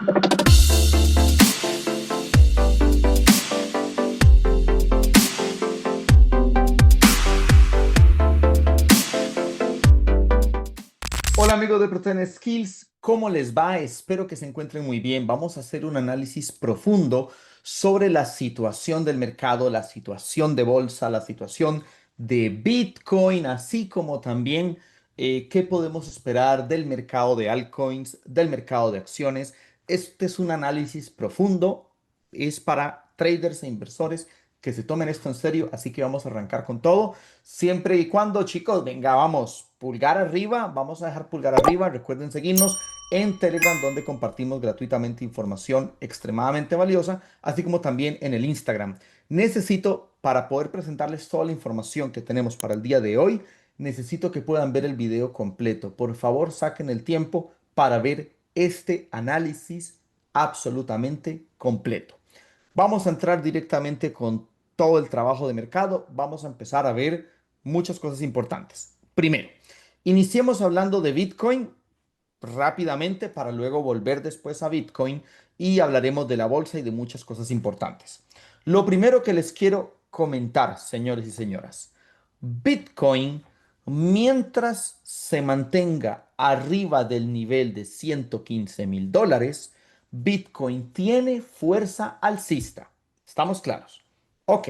Hola amigos de Protein Skills, ¿cómo les va? Espero que se encuentren muy bien. Vamos a hacer un análisis profundo sobre la situación del mercado, la situación de bolsa, la situación de Bitcoin, así como también qué podemos esperar del mercado de altcoins, del mercado de acciones. Este es un análisis profundo, es para traders e inversores que se tomen esto en serio, así que vamos a arrancar con todo. Siempre y cuando, chicos, venga, vamos, pulgar arriba, vamos a dejar pulgar arriba. Recuerden seguirnos en Telegram, donde compartimos gratuitamente información extremadamente valiosa, así como también en el Instagram. Necesito, para poder presentarles toda la información que tenemos para el día de hoy, necesito que puedan ver el video completo. Por favor, saquen el tiempo para ver este análisis absolutamente completo. Vamos a entrar directamente con todo el trabajo de mercado. Vamos a empezar a ver muchas cosas importantes. Primero, iniciemos hablando de Bitcoin rápidamente para luego volver después a Bitcoin y hablaremos de la bolsa y de muchas cosas importantes. Lo primero que les quiero comentar, señores y señoras, Bitcoin, mientras se mantenga arriba del nivel de $115,000, Bitcoin tiene fuerza alcista. ¿Estamos claros? Ok.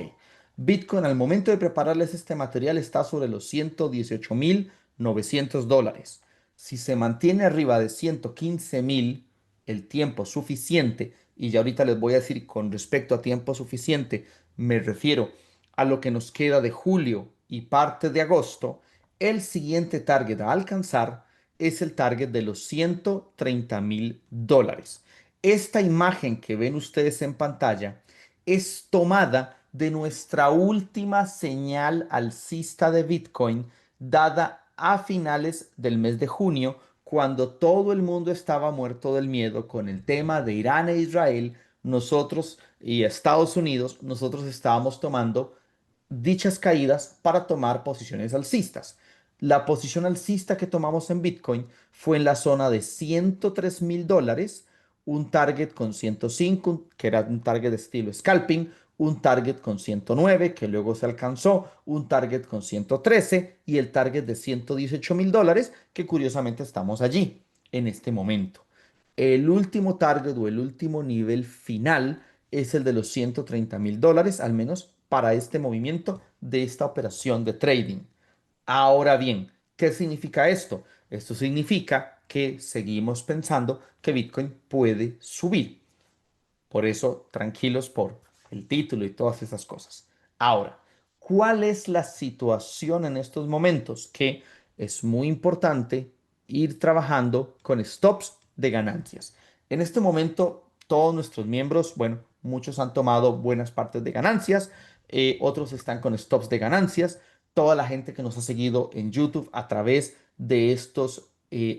Bitcoin al momento de prepararles este material está sobre los $118,900. Si se mantiene arriba de 115,000 el tiempo suficiente, y ya ahorita les voy a decir con respecto a tiempo suficiente, me refiero a lo que nos queda de julio y parte de agosto, el siguiente target a alcanzar es el target de los $130,000. Esta imagen que ven ustedes en pantalla es tomada de nuestra última señal alcista de Bitcoin dada a finales del mes de junio, cuando todo el mundo estaba muerto del miedo con el tema de Irán e Israel. Nosotros y Estados Unidos, nosotros estábamos tomando dichas caídas para tomar posiciones alcistas. La posición alcista que tomamos en Bitcoin fue en la zona de $103,000, un target con 105, que era un target de estilo scalping, un target con 109, que luego se alcanzó, un target con 113 y el target de $118,000, que curiosamente estamos allí en este momento. El último target o el último nivel final es el de los $130,000, al menos para este movimiento de esta operación de trading. Ahora bien, ¿qué significa esto? Esto significa que seguimos pensando que Bitcoin puede subir. Por eso, tranquilos por el título y todas esas cosas. Ahora, ¿cuál es la situación en estos momentos? Que es muy importante ir trabajando con stops de ganancias. En este momento, todos nuestros miembros, bueno, muchos han tomado buenas partes de ganancias, otros están con stops de ganancias. Toda la gente que nos ha seguido en YouTube a través de estos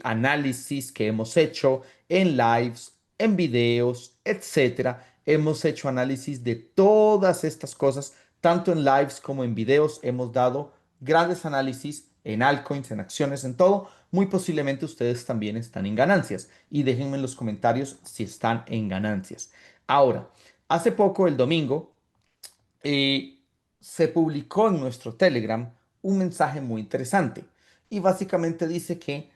análisis que hemos hecho en lives, en videos, etcétera. Hemos hecho análisis de todas estas cosas, tanto en lives como en videos. Hemos dado grandes análisis en altcoins, en acciones, en todo. Muy posiblemente ustedes también están en ganancias. Y déjenme en los comentarios si están en ganancias. Ahora, hace poco, el domingo, eh, se publicó en nuestro Telegram un mensaje muy interesante. Y básicamente dice que,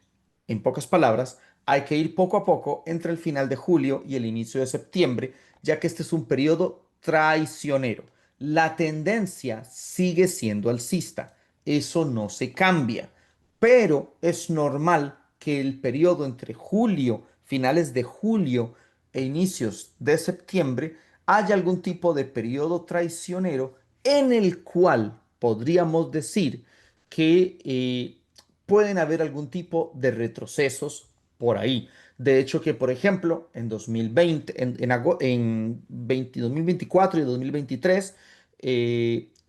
en pocas palabras, hay que ir poco a poco entre el final de julio y el inicio de septiembre, ya que este es un periodo traicionero. La tendencia sigue siendo alcista, eso no se cambia, pero es normal que el periodo entre julio, finales de julio e inicios de septiembre, haya algún tipo de periodo traicionero en el cual podríamos decir que pueden haber algún tipo de retrocesos por ahí. De hecho, que por ejemplo, en 2020, en 2024 y 2023,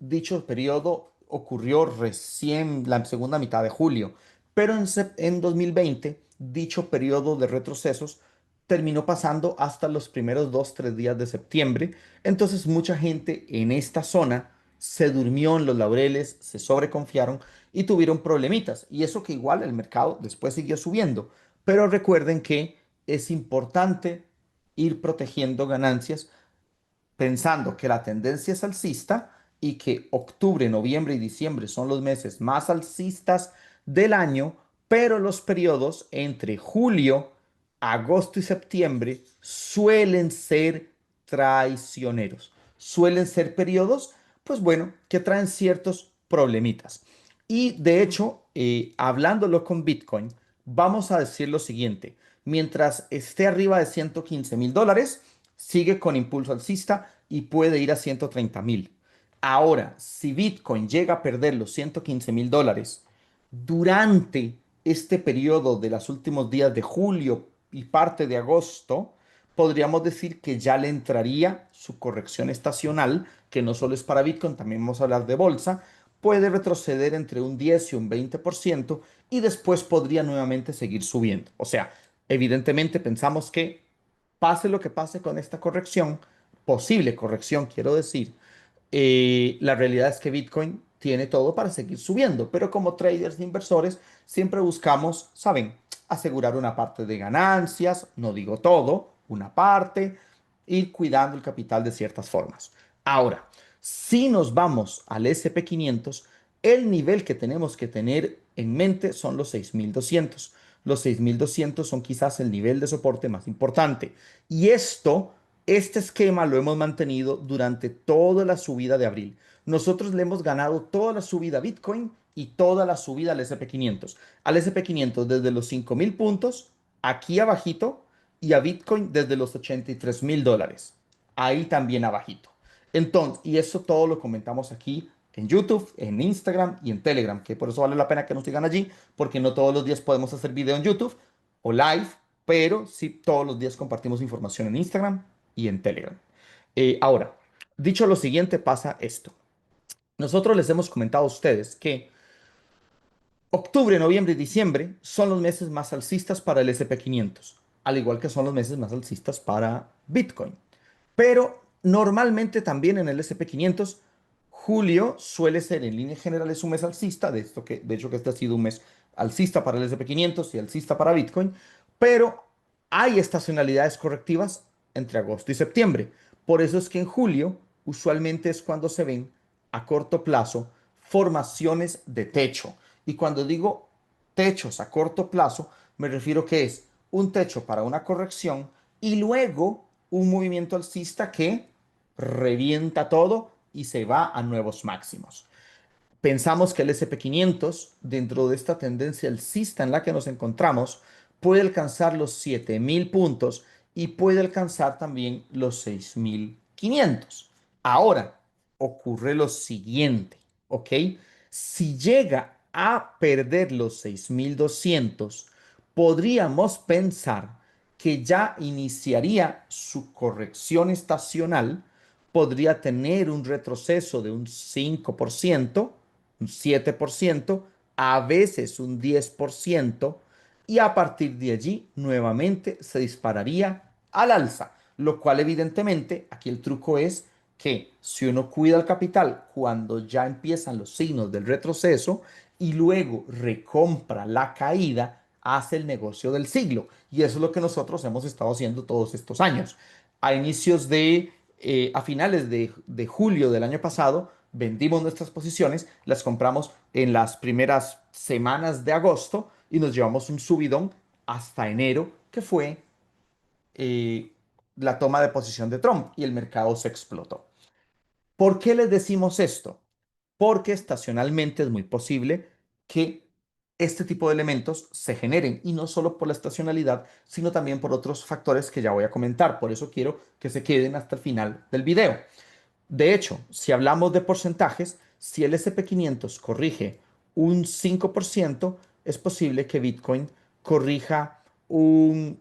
dicho periodo ocurrió recién la segunda mitad de julio, pero en 2020, dicho periodo de retrocesos terminó pasando hasta los primeros 2, 3 días de septiembre. Entonces, mucha gente en esta zona se durmió en los laureles, se sobreconfiaron y tuvieron problemitas. Y eso que igual el mercado después siguió subiendo. Pero recuerden que es importante ir protegiendo ganancias pensando que la tendencia es alcista y que octubre, noviembre y diciembre son los meses más alcistas del año, pero los periodos entre julio, agosto y septiembre suelen ser traicioneros. Suelen ser periodos, pues bueno, que traen ciertos problemitas. Y de hecho, hablándolo con Bitcoin, vamos a decir lo siguiente. Mientras esté arriba de $115,000, sigue con impulso alcista y puede ir a 130,000. Ahora, si Bitcoin llega a perder los $115,000 durante este periodo de los últimos días de julio y parte de agosto, podríamos decir que ya le entraría su corrección estacional, que no solo es para Bitcoin, también vamos a hablar de bolsa, puede retroceder entre un 10 y un 20% y después podría nuevamente seguir subiendo. O sea, evidentemente pensamos que pase lo que pase con esta corrección, posible corrección, quiero decir, la realidad es que Bitcoin tiene todo para seguir subiendo, pero como traders de inversores siempre buscamos, saben, asegurar una parte de ganancias, no digo todo, una parte, ir cuidando el capital de ciertas formas. Ahora, si nos vamos al SP500, el nivel que tenemos que tener en mente son los 6,200. Los 6,200 son quizás el nivel de soporte más importante. Y este esquema lo hemos mantenido durante toda la subida de abril. Nosotros le hemos ganado toda la subida a Bitcoin y toda la subida al SP500. Al SP500 desde los 5,000 puntos, aquí abajito, y a Bitcoin desde los $83,000. Ahí también abajito. Entonces, y eso todo lo comentamos aquí en YouTube, en Instagram y en Telegram, que por eso vale la pena que nos sigan allí, porque no todos los días podemos hacer video en YouTube o live, pero sí todos los días compartimos información en Instagram y en Telegram. Ahora, dicho lo siguiente, pasa esto. Nosotros les hemos comentado a ustedes que octubre, noviembre y diciembre son los meses más alcistas para el SP500, al igual que son los meses más alcistas para Bitcoin. Pero normalmente también en el SP500, julio suele ser en líneas generales un mes alcista, de hecho que este ha sido un mes alcista para el SP500 y alcista para Bitcoin, pero hay estacionalidades correctivas entre agosto y septiembre. Por eso es que en julio usualmente es cuando se ven a corto plazo formaciones de techo. Y cuando digo techos a corto plazo, me refiero que es un techo para una corrección y luego un movimiento alcista que revienta todo y se va a nuevos máximos. Pensamos que el SP500, dentro de esta tendencia alcista en la que nos encontramos, puede alcanzar los 7,000 puntos y puede alcanzar también los 6,500. Ahora, ocurre lo siguiente, ¿ok? Si llega a perder los 6,200, podríamos pensar que ya iniciaría su corrección estacional, podría tener un retroceso de un 5%, un 7%, a veces un 10%, y a partir de allí nuevamente se dispararía al alza, lo cual evidentemente aquí el truco es que si uno cuida el capital cuando ya empiezan los signos del retroceso y luego recompra la caída, hace el negocio del siglo. Y eso es lo que nosotros hemos estado haciendo todos estos años. A finales de julio del año pasado, vendimos nuestras posiciones, las compramos en las primeras semanas de agosto y nos llevamos un subidón hasta enero, que fue eh, la toma de posición de Trump y el mercado se explotó. ¿Por qué les decimos esto? Porque estacionalmente es muy posible que este tipo de elementos se generen y no solo por la estacionalidad, sino también por otros factores que ya voy a comentar. Por eso quiero que se queden hasta el final del video. De hecho, si hablamos de porcentajes, si el SP500 corrige un 5%, es posible que Bitcoin corrija un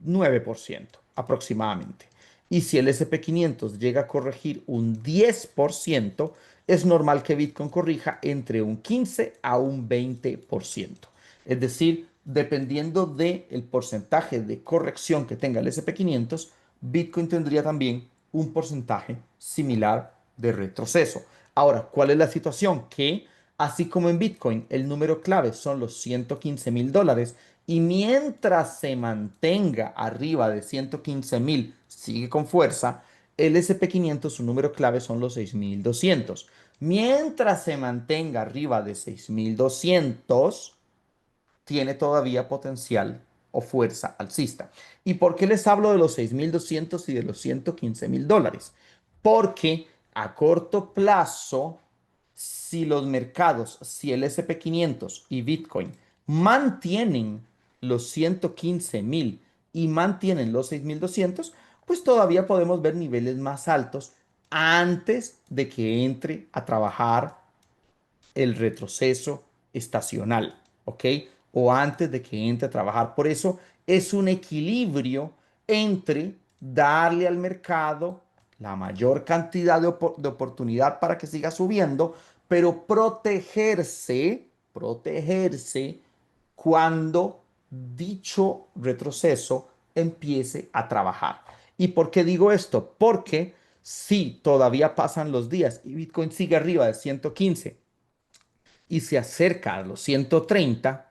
9% aproximadamente. Y si el SP500 llega a corregir un 10%, es normal que Bitcoin corrija entre un 15 a un 20%. Es decir, dependiendo del porcentaje de corrección que tenga el SP500, Bitcoin tendría también un porcentaje similar de retroceso. Ahora, ¿cuál es la situación? Que así como en Bitcoin el número clave son los $115,000 Y mientras se mantenga arriba de 115.000, sigue con fuerza, el SP 500, su número clave son los 6.200. Mientras se mantenga arriba de 6.200, tiene todavía potencial o fuerza alcista. ¿Y por qué les hablo de los 6.200 y de los 115.000 dólares? Porque a corto plazo, si los mercados, si el SP 500 y Bitcoin mantienen los 115.000 y mantienen los 6.200, pues todavía podemos ver niveles más altos antes de que entre a trabajar el retroceso estacional, ¿ok? O antes de que entre a trabajar. Por eso es un equilibrio entre darle al mercado la mayor cantidad de oportunidad para que siga subiendo, pero protegerse cuando dicho retroceso empiece a trabajar. ¿Y por qué digo esto? Porque si todavía pasan los días y Bitcoin sigue arriba de 115 y se acerca a los 130,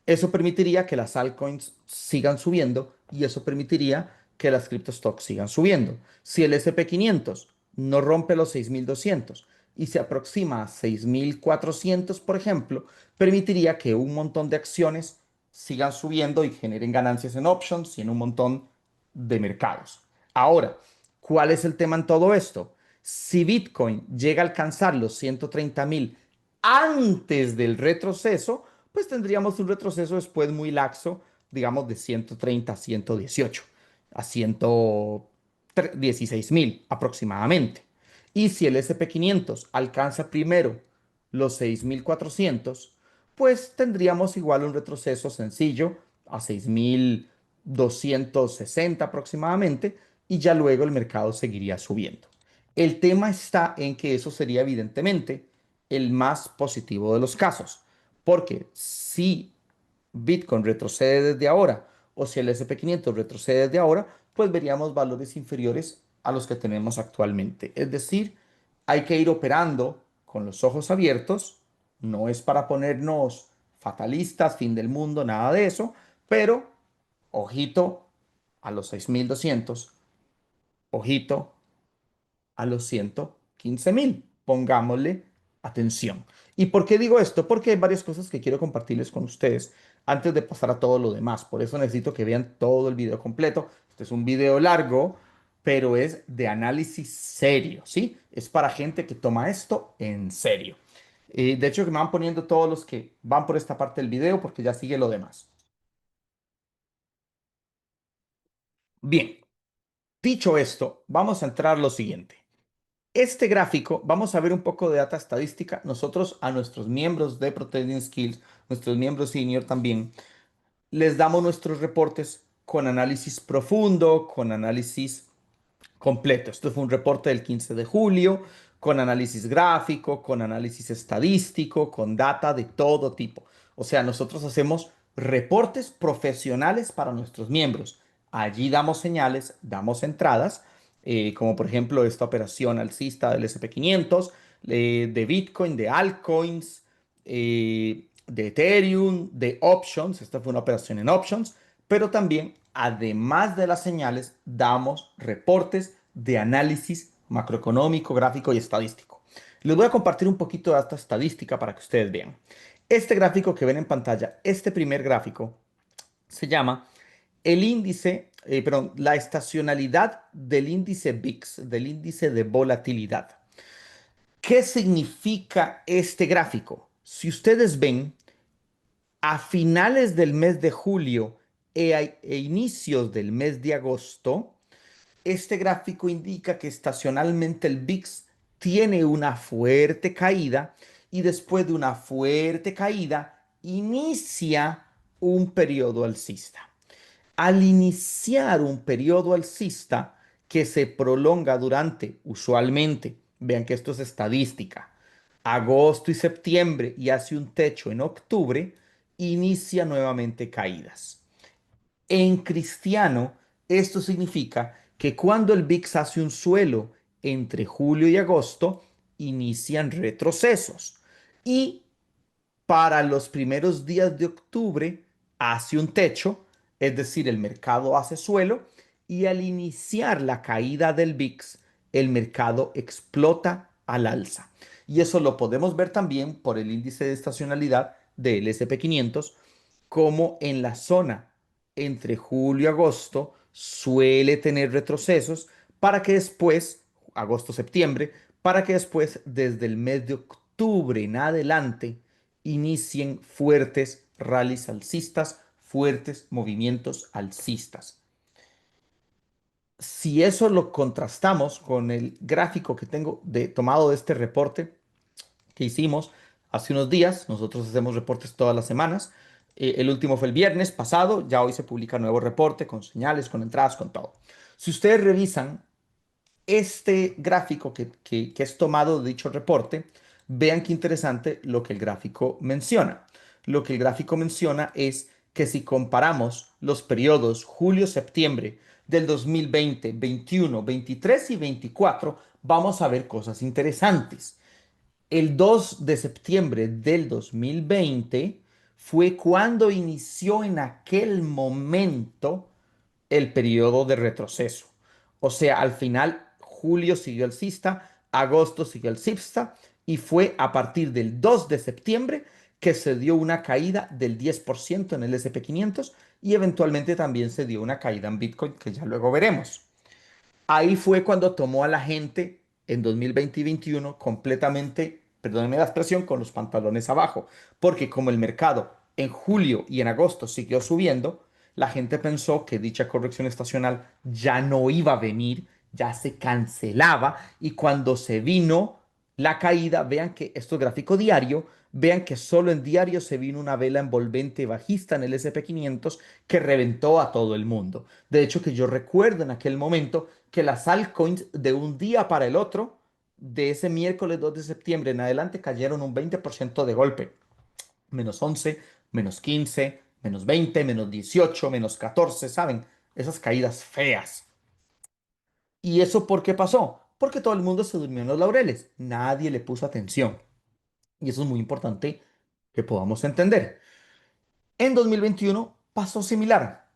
eso permitiría que las altcoins sigan subiendo y eso permitiría que las criptostocks sigan subiendo. Si el SP 500 no rompe los 6.200 y se aproxima a 6.400, por ejemplo, permitiría que un montón de acciones sigan subiendo y generen ganancias en options y en un montón de mercados. Ahora, ¿cuál es el tema en todo esto? Si Bitcoin llega a alcanzar los 130.000 antes del retroceso, pues tendríamos un retroceso después muy laxo, digamos de 130 a 118, a 116.000 aproximadamente. Y si el SP 500 alcanza primero los 6.400, pues tendríamos igual un retroceso sencillo a 6.260 aproximadamente y ya luego el mercado seguiría subiendo. El tema está en que eso sería evidentemente el más positivo de los casos, porque si Bitcoin retrocede desde ahora o si el SP 500 retrocede desde ahora, pues veríamos valores inferiores a los que tenemos actualmente. Es decir, hay que ir operando con los ojos abiertos, no es para ponernos fatalistas, fin del mundo, nada de eso, pero ojito a los 6.200, ojito a los 115.000. Pongámosle atención. ¿Y por qué digo esto? Porque hay varias cosas que quiero compartirles con ustedes antes de pasar a todo lo demás. Por eso necesito que vean todo el video completo. Este es un video largo, pero es de análisis serio, ¿sí? Es para gente que toma esto en serio. De hecho, que me van poniendo todos los que van por esta parte del video porque ya sigue lo demás. Bien, dicho esto, vamos a entrar a lo siguiente. Este gráfico, vamos a ver un poco de data estadística. Nosotros a nuestros miembros de Pro Skills, nuestros miembros senior también, les damos nuestros reportes con análisis profundo, con análisis completo. Esto fue un reporte del 15 de julio, con análisis gráfico, con análisis estadístico, con data de todo tipo. O sea, nosotros hacemos reportes profesionales para nuestros miembros. Allí damos señales, damos entradas, como por ejemplo esta operación alcista del SP 500, de Bitcoin, de altcoins, de Ethereum, de options. Esta fue una operación en options, pero también, además de las señales, damos reportes de análisis macroeconómico, gráfico y estadístico. Les voy a compartir un poquito de esta estadística para que ustedes vean. Este gráfico que ven en pantalla, este primer gráfico, se llama el índice, perdón, la estacionalidad del índice VIX, del índice de volatilidad. ¿Qué significa este gráfico? Si ustedes ven, a finales del mes de julio e inicios del mes de agosto, este gráfico indica que estacionalmente el VIX tiene una fuerte caída y después de una fuerte caída inicia un periodo alcista. Al iniciar un periodo alcista que se prolonga durante, usualmente, vean que esto es estadística, agosto y septiembre y hace un techo en octubre, inicia nuevamente caídas. En cristiano, esto significa que cuando el VIX hace un suelo entre julio y agosto, inician retrocesos. Y para los primeros días de octubre hace un techo, es decir, el mercado hace suelo, y al iniciar la caída del VIX, el mercado explota al alza. Y eso lo podemos ver también por el índice de estacionalidad del SP 500, como en la zona entre julio y agosto suele tener retrocesos para que después, agosto-septiembre, para que después, desde el mes de octubre en adelante, inicien fuertes rallies alcistas, fuertes movimientos alcistas. Si eso lo contrastamos con el gráfico que tengo tomado de este reporte que hicimos hace unos días, nosotros hacemos reportes todas las semanas. El último fue el viernes pasado, ya hoy se publica nuevo reporte con señales, con entradas, con todo. Si ustedes revisan este gráfico que es tomado de dicho reporte, vean qué interesante lo que el gráfico menciona. Lo que el gráfico menciona es que si comparamos los periodos julio-septiembre del 2020, 21, 23 y 24, vamos a ver cosas interesantes. El 2 de septiembre del 2020 fue cuando inició en aquel momento el periodo de retroceso. O sea, al final, julio siguió alcista, agosto siguió alcista y fue a partir del 2 de septiembre que se dio una caída del 10% en el SP 500 y eventualmente también se dio una caída en Bitcoin que ya luego veremos. Ahí fue cuando tomó a la gente en 2020 y 2021 completamente, perdónenme la expresión, con los pantalones abajo, porque como el mercado en julio y en agosto siguió subiendo, la gente pensó que dicha corrección estacional ya no iba a venir, ya se cancelaba y cuando se vino la caída, vean que esto es gráfico diario, vean que solo en diario se vino una vela envolvente bajista en el SP 500 que reventó a todo el mundo. De hecho, que yo recuerdo en aquel momento que las altcoins de un día para el otro, de ese miércoles 2 de septiembre en adelante, cayeron un 20% de golpe. -11, -15, -20, -18, -14, ¿saben? Esas caídas feas. ¿Y eso por qué pasó? Porque todo el mundo se durmió en los laureles. Nadie le puso atención. Y eso es muy importante que podamos entender. En 2021 pasó similar.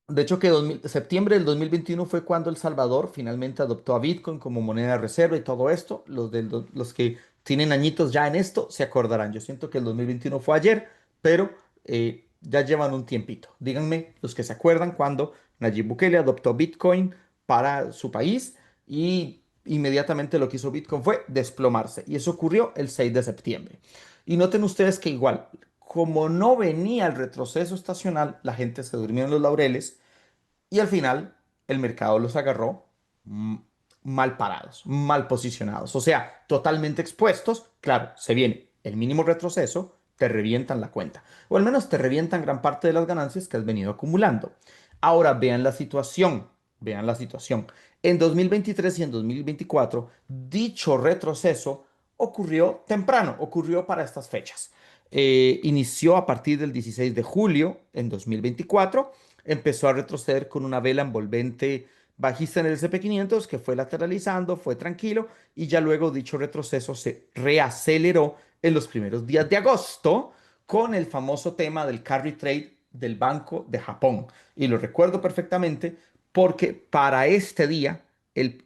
De hecho, que septiembre del 2021 fue cuando El Salvador finalmente adoptó a Bitcoin como moneda de reserva y todo esto. Los que tienen añitos ya en esto se acordarán. Yo siento que el 2021 fue ayer, pero ya llevan un tiempito. Díganme los que se acuerdan cuando Nayib Bukele adoptó Bitcoin para su país y inmediatamente lo que hizo Bitcoin fue desplomarse. Y eso ocurrió el 6 de septiembre. Y noten ustedes que igual, como no venía el retroceso estacional, la gente se durmió en los laureles y al final el mercado los agarró mm, mal parados, mal posicionados, o sea, totalmente expuestos. Claro, se viene el mínimo retroceso, te revientan la cuenta, o al menos te revientan gran parte de las ganancias que has venido acumulando. Ahora vean la situación, vean la situación. En 2023 y en 2024, dicho retroceso ocurrió temprano, ocurrió para estas fechas. Inició a partir del 16 de julio en 2024, empezó a retroceder con una vela envolvente bajista en el SP 500 que fue lateralizando, fue tranquilo y ya luego dicho retroceso se reaceleró en los primeros días de agosto con el famoso tema del carry trade del Banco de Japón. Y lo recuerdo perfectamente porque para este día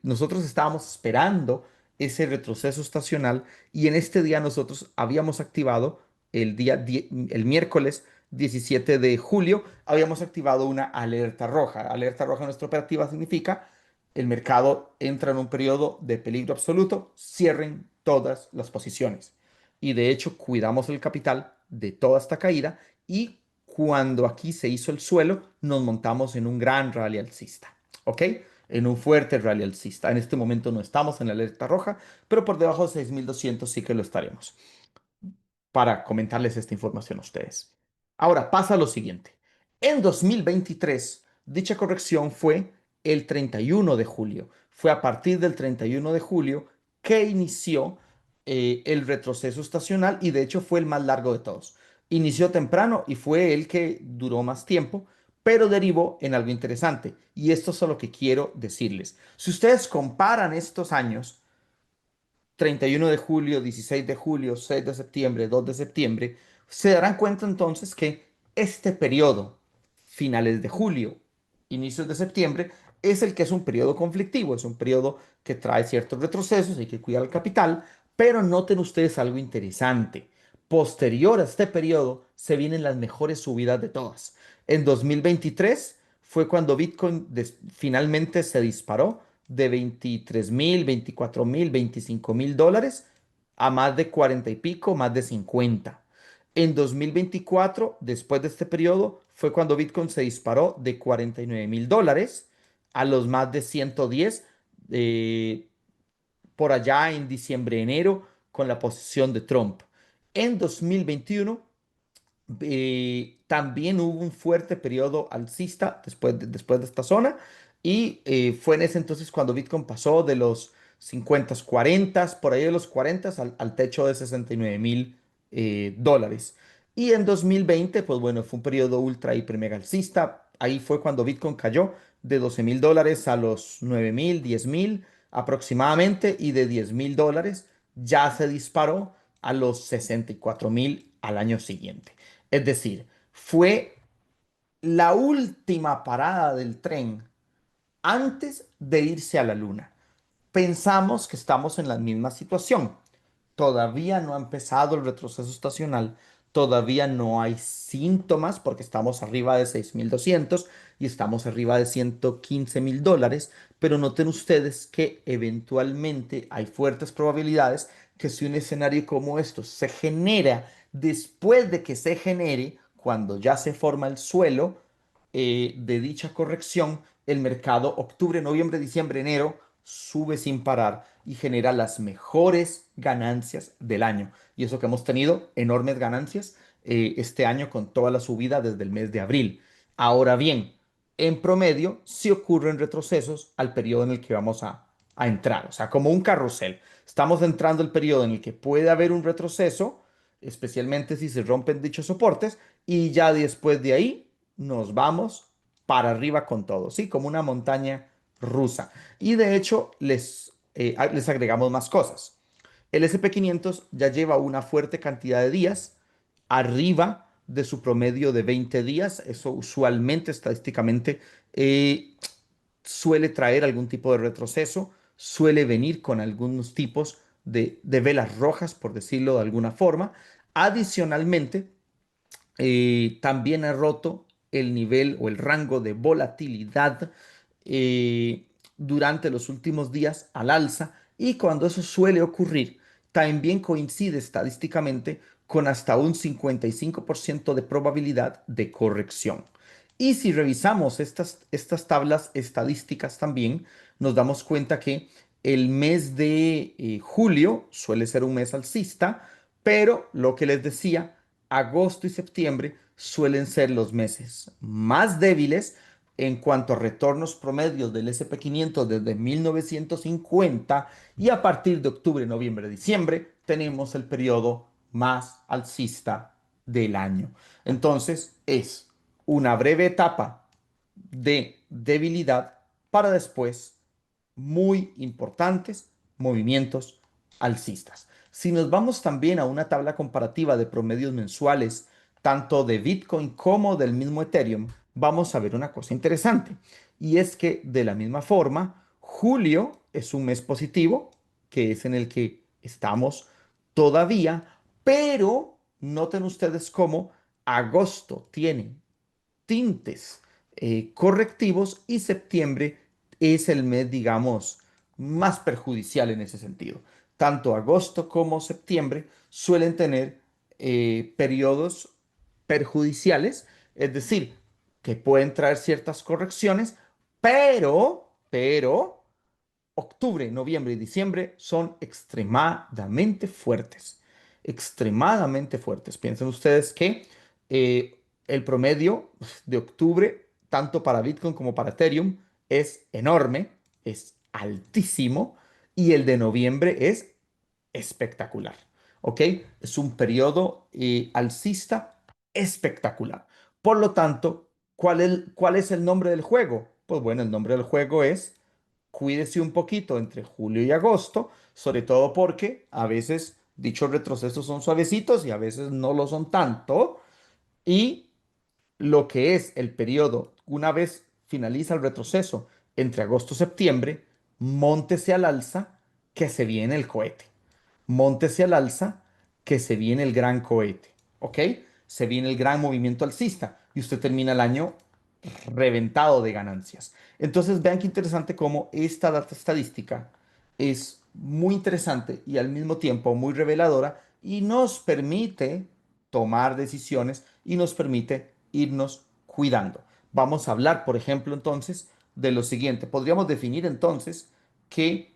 nosotros estábamos esperando ese retroceso estacional y en este día nosotros habíamos activado el miércoles 17 de julio, habíamos activado una alerta roja. Alerta roja en nuestra operativa significa el mercado entra en un periodo de peligro absoluto, cierren todas las posiciones. Y de hecho, cuidamos el capital de toda esta caída y cuando aquí se hizo el suelo, nos montamos en un gran rally alcista. ¿Ok? En un fuerte rally alcista. En este momento no estamos en la alerta roja, pero por debajo de 6.200 sí que lo estaremos para comentarles esta información a ustedes. Ahora pasa lo siguiente. En 2023, dicha corrección fue el 31 de julio. Fue a partir del 31 de julio que inició el retroceso estacional y de hecho fue el más largo de todos. Inició temprano y fue el que duró más tiempo, pero derivó en algo interesante. Y esto es lo que quiero decirles. Si ustedes comparan estos años, 31 de julio, 16 de julio, 6 de septiembre, 2 de septiembre, se darán cuenta entonces que Este periodo, finales de julio, inicios de septiembre, es el que es un periodo conflictivo, es un periodo que trae ciertos retrocesos, hay que cuidar el capital, pero noten ustedes algo interesante. Posterior a este periodo se vienen las mejores subidas de todas. En 2023 fue cuando Bitcoin finalmente se disparó de 23.000, 24.000, 25.000 dólares a más de 40 y pico, más de 50. En 2024, después de este periodo, fue cuando Bitcoin se disparó de 49.000 dólares a los más de 110 eh, por allá en diciembre, enero, con la posición de Trump. En 2021 también hubo un fuerte periodo alcista después de esta zona y fue en ese entonces cuando Bitcoin pasó de los 50, 40, por ahí de los 40 al techo de 69.000 dólares. Y en 2020, pues bueno, fue un periodo ultra, hiper, mega alcista. Ahí fue cuando Bitcoin cayó de 12.000 dólares a los 9.000, 10.000 aproximadamente, y de 10.000 dólares ya se disparó a los 64.000 al año siguiente. Es decir, fue la última parada del tren antes de irse a la luna. Pensamos que estamos en la misma situación. Todavía no ha empezado el retroceso estacional, todavía no hay síntomas porque estamos arriba de 6.200 y estamos arriba de 115.000 dólares, pero noten ustedes que eventualmente hay fuertes probabilidades que si un escenario como esto se genera después de que se genere, cuando ya se forma el suelo de dicha corrección, el mercado octubre, noviembre, diciembre, enero sube sin parar y genera las mejores ganancias del año. Y eso que hemos tenido enormes ganancias este año con toda la subida desde el mes de abril. Ahora bien, en promedio sí ocurren retrocesos al periodo en el que vamos a entrar, o sea, como un carrusel. Estamos entrando al periodo en el que puede haber un retroceso, especialmente si se rompen dichos soportes, y ya después de ahí nos vamos para arriba con todo, ¿sí? Como una montaña rusa. Y de hecho les agregamos más cosas. El SP500 ya lleva una fuerte cantidad de días arriba de su promedio de 20 días. Eso usualmente, estadísticamente, eh, suele traer algún tipo de retroceso, suele venir con algunos tipos de velas rojas, por decirlo de alguna forma. Adicionalmente, también ha roto el nivel o el rango de volatilidad eh, durante los últimos días al alza, y cuando eso suele ocurrir, también coincide estadísticamente con hasta un 55% de probabilidad de corrección. Y si revisamos estas tablas estadísticas también, nos damos cuenta que el mes de julio suele ser un mes alcista, pero lo que les decía, agosto y septiembre suelen ser los meses más débiles en cuanto a retornos promedios del SP500 desde 1950, y a partir de octubre, noviembre, diciembre tenemos el periodo más alcista del año. Entonces es una breve etapa de debilidad para después muy importantes movimientos alcistas. Si nos vamos también a una tabla comparativa de promedios mensuales, tanto de Bitcoin como del mismo Ethereum, vamos a ver una cosa interesante. Y es que de la misma forma, julio es un mes positivo, que es en el que estamos todavía, pero noten ustedes cómo agosto tiene tintes correctivos y septiembre es el mes, digamos, más perjudicial en ese sentido. Tanto agosto como septiembre suelen tener periodos perjudiciales, es decir, que pueden traer ciertas correcciones, pero octubre, noviembre y diciembre son extremadamente fuertes, extremadamente fuertes. Piensen ustedes que el promedio de octubre, tanto para Bitcoin como para Ethereum, es enorme, es altísimo, y el de noviembre es espectacular. ¿Ok? Es un periodo alcista espectacular. Por lo tanto, cuál es el nombre del juego? Pues bueno, el nombre del juego es cuídese un poquito entre julio y agosto, sobre todo porque a veces dichos retrocesos son suavecitos y a veces no lo son tanto. Y lo que es el periodo, una vez finaliza el retroceso entre agosto y septiembre, móntese al alza que se viene el cohete. Móntese al alza que se viene el gran cohete. ¿Ok? Se viene el gran movimiento alcista y usted termina el año reventado de ganancias. Entonces vean qué interesante cómo esta data estadística es muy interesante y al mismo tiempo muy reveladora y nos permite tomar decisiones y nos permite irnos cuidando. Vamos a hablar, por ejemplo, entonces de lo siguiente. Podríamos definir entonces que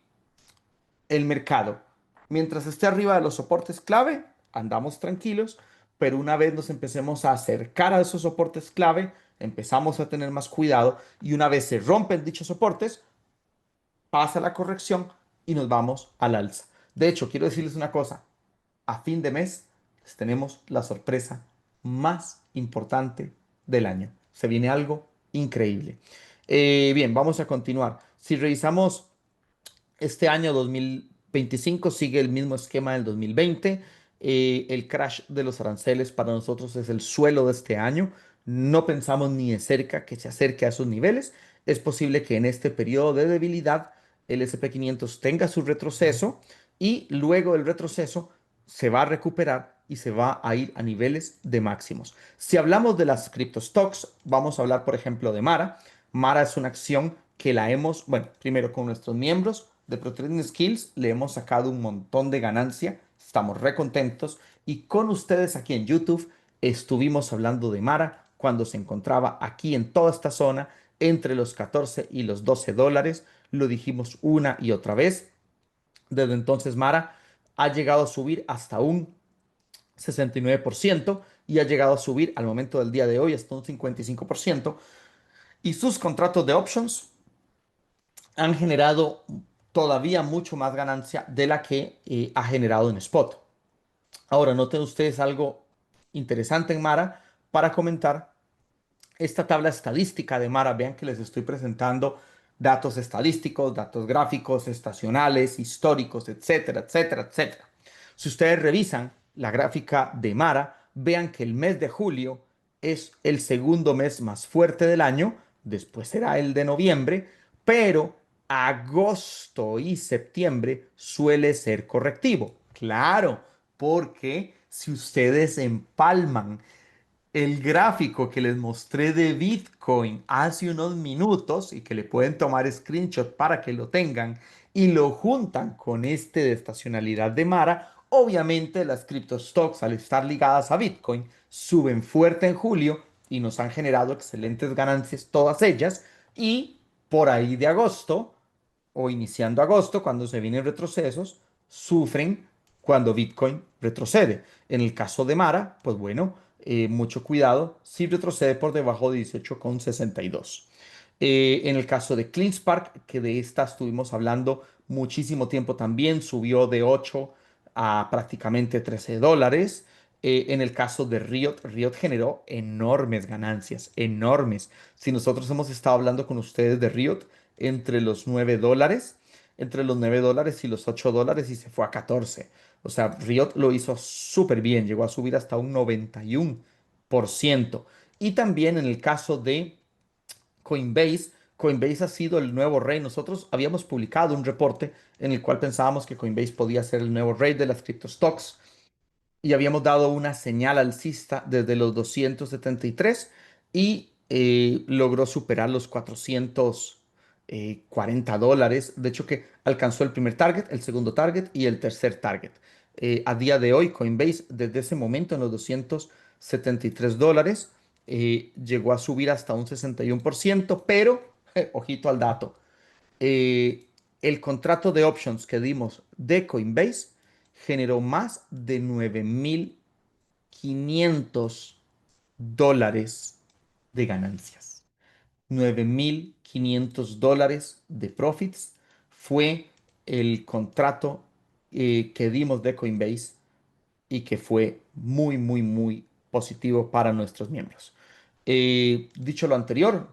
el mercado, mientras esté arriba de los soportes clave, andamos tranquilos, pero una vez nos empecemos a acercar a esos soportes clave, empezamos a tener más cuidado y una vez se rompen dichos soportes, pasa la corrección y nos vamos al alza. De hecho, quiero decirles una cosa, a fin de mes les tenemos la sorpresa más importante del año. Se viene algo increíble. Bien, vamos a continuar. Si revisamos este año 2025 sigue el mismo esquema del 2020. El crash de los aranceles para nosotros es el suelo de este año. No pensamos ni de cerca que se acerque a esos niveles. Es posible que en este periodo de debilidad el SP 500 tenga su retroceso y luego del retroceso se va a recuperar y se va a ir a niveles de máximos. Si hablamos de las criptostocks, vamos a hablar, por ejemplo, de Mara. Mara es una acción que la hemos, bueno, primero con nuestros miembros de ProTrading Skills le hemos sacado un montón de ganancia, estamos re contentos y con ustedes aquí en YouTube estuvimos hablando de Mara cuando se encontraba aquí en toda esta zona entre los 14 y los 12 dólares, lo dijimos una y otra vez. Desde entonces Mara ha llegado a subir hasta un 69% y ha llegado a subir al momento del día de hoy hasta un 55% y sus contratos de options han generado todavía mucho más ganancia de la que ha generado en spot. Ahora, noten ustedes algo interesante en Mara para comentar esta tabla estadística de Mara. Vean que les estoy presentando datos estadísticos, datos gráficos, estacionales, históricos, etcétera, etcétera, etcétera. Si ustedes revisan la gráfica de Mara, vean que el mes de julio es el segundo mes más fuerte del año, después será el de noviembre, pero agosto y septiembre suele ser correctivo. Claro, porque si ustedes empalman el gráfico que les mostré de Bitcoin hace unos minutos y que le pueden tomar screenshot para que lo tengan y lo juntan con este de estacionalidad de Mara, obviamente las cripto stocks al estar ligadas a Bitcoin suben fuerte en julio y nos han generado excelentes ganancias todas ellas y por ahí de agosto o iniciando agosto, cuando se vienen retrocesos, sufren cuando Bitcoin retrocede. En el caso de Mara, pues bueno, mucho cuidado si retrocede por debajo de 18,62. En el caso de CleanSpark, que de esta estuvimos hablando muchísimo tiempo también, subió de 8 a prácticamente 13 dólares. En el caso de Riot, Riot generó enormes ganancias, enormes. Si nosotros hemos estado hablando con ustedes de Riot entre los 9 dólares, entre los 9 dólares y los 8 dólares y se fue a 14. O sea, Riot lo hizo súper bien, llegó a subir hasta un 91%. Y también en el caso de Coinbase, Coinbase ha sido el nuevo rey. Nosotros habíamos publicado un reporte en el cual pensábamos que Coinbase podía ser el nuevo rey de las cripto stocks y habíamos dado una señal alcista desde los 273 y logró superar los 440 dólares. De hecho, que alcanzó el primer target, el segundo target y el tercer target. A día de hoy, Coinbase, desde ese momento en los 273 dólares, llegó a subir hasta un 61%, pero, ojito al dato, eh, el contrato de options que dimos de Coinbase generó más de 9.500 dólares de ganancias. 9.500 dólares de profits fue el contrato que dimos de Coinbase y que fue muy, muy, muy positivo para nuestros miembros. Dicho lo anterior,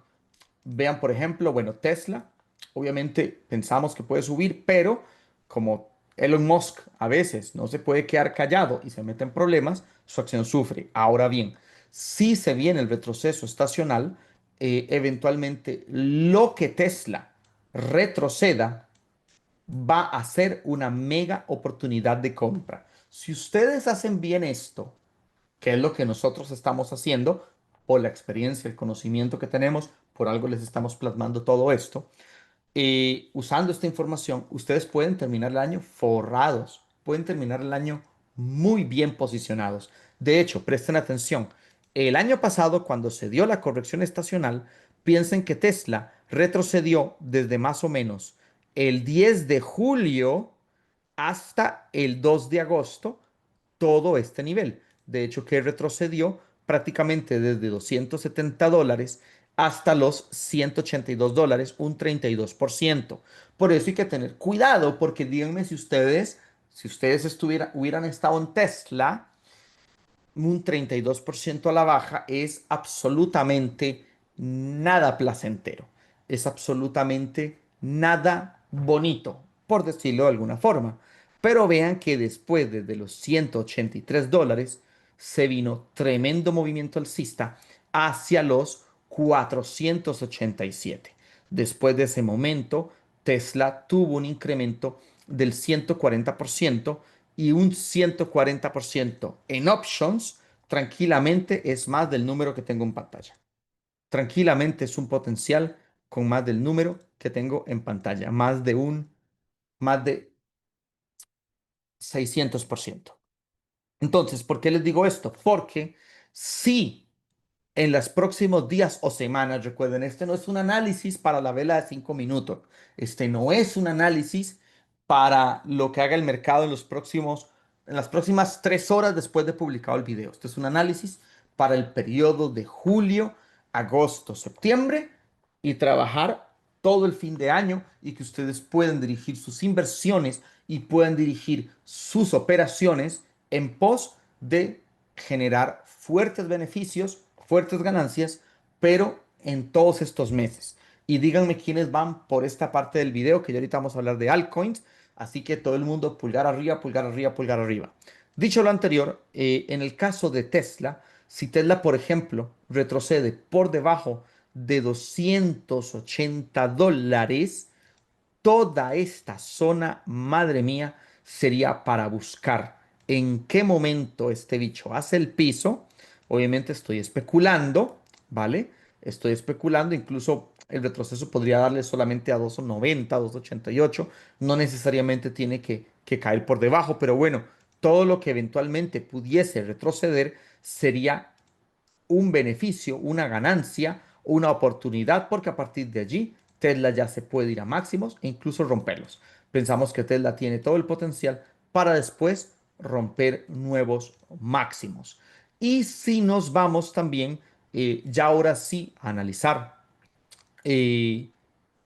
vean, por ejemplo, bueno, Tesla, obviamente pensamos que puede subir, pero como Elon Musk a veces no se puede quedar callado y se mete en problemas, su acción sufre. Ahora bien, si se viene el retroceso estacional, eventualmente lo que Tesla retroceda va a ser una mega oportunidad de compra. Si ustedes hacen bien esto, que es lo que nosotros estamos haciendo, por la experiencia, el conocimiento que tenemos, por algo les estamos plasmando todo esto, usando esta información, ustedes pueden terminar el año forrados, pueden terminar el año muy bien posicionados. De hecho, presten atención, el año pasado, cuando se dio la corrección estacional, piensen que Tesla retrocedió desde más o menos el 10 de julio hasta el 2 de agosto todo este nivel. De hecho, que retrocedió prácticamente desde $270 hasta los $182, un 32%. Por eso hay que tener cuidado, porque díganme si ustedes hubieran estado en Tesla, un 32% a la baja es absolutamente nada placentero, es absolutamente nada bonito, por decirlo de alguna forma. Pero vean que después de los $183 se vino tremendo movimiento alcista hacia los 487. Después de ese momento, Tesla tuvo un incremento del 140% y un 140% en options tranquilamente es más del número que tengo en pantalla. Tranquilamente es un potencial con más del número que tengo en pantalla, más de 600%. Entonces, ¿por qué les digo esto? Porque si en los próximos días o semanas, recuerden, este no es un análisis para la vela de 5 minutos, este no es un análisis para lo que haga el mercado en las próximas 3 horas después de publicado el video. Este es un análisis para el periodo de julio, agosto, septiembre y trabajar todo el fin de año y que ustedes puedan dirigir sus inversiones y puedan dirigir sus operaciones en pos de generar fuertes beneficios, fuertes ganancias, pero en todos estos meses. Y díganme quiénes van por esta parte del video, que ya ahorita vamos a hablar de altcoins. Así que todo el mundo pulgar arriba, pulgar arriba, pulgar arriba. Dicho lo anterior, en el caso de Tesla, si Tesla, por ejemplo, retrocede por debajo de $280, toda esta zona, madre mía, sería para buscar en qué momento este bicho hace el piso. Obviamente estoy especulando, ¿vale? Estoy especulando, incluso el retroceso podría darle solamente a 290, 288, no necesariamente tiene que caer por debajo, pero bueno, todo lo que eventualmente pudiese retroceder sería un beneficio, una ganancia, una oportunidad, porque a partir de allí Tesla ya se puede ir a máximos e incluso romperlos. Pensamos que Tesla tiene todo el potencial para después romper nuevos máximos. Y si nos vamos también, ya ahora sí, a analizar eh,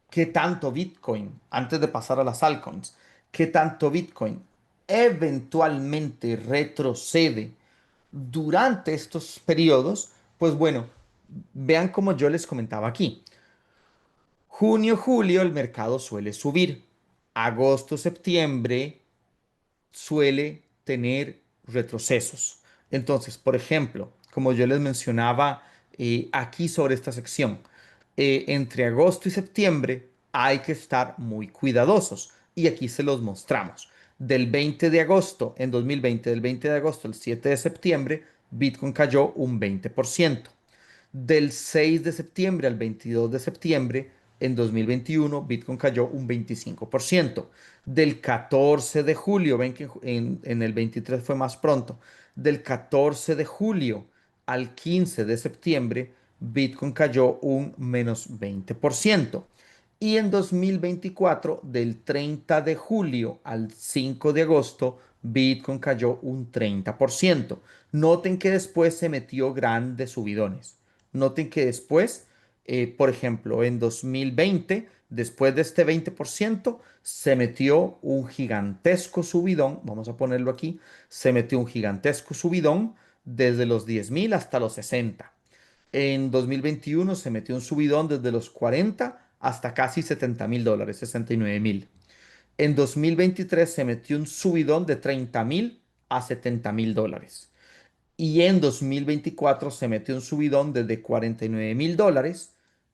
qué tanto Bitcoin, antes de pasar a las altcoins, qué tanto Bitcoin eventualmente retrocede durante estos periodos, pues bueno, vean como yo les comentaba aquí. Junio, julio el mercado suele subir. Agosto, septiembre suele tener retrocesos. Entonces, por ejemplo, como yo les mencionaba aquí sobre esta sección, entre agosto y septiembre hay que estar muy cuidadosos y aquí se los mostramos. Del 20 de agosto en 2020, del 20 de agosto al 7 de septiembre, Bitcoin cayó un 20%. Del 6 de septiembre al 22 de septiembre en 2021, Bitcoin cayó un 25%. Del 14 de julio, ven que en el 23 fue más pronto, del 14 de julio al 15 de septiembre, Bitcoin cayó un menos 20%. Y en 2024, del 30 de julio al 5 de agosto, Bitcoin cayó un 30%. Noten que después se metió grandes subidones. Noten que después, por ejemplo, en 2020, después de este 20%, se metió un gigantesco subidón, vamos a ponerlo aquí, se metió un gigantesco subidón desde los 10.000 hasta los 60. En 2021 se metió un subidón desde los 40 hasta casi $70.000, 69.000. En 2023 se metió un subidón de $30.000 a $70.000. y en 2024 se metió un subidón desde $49,000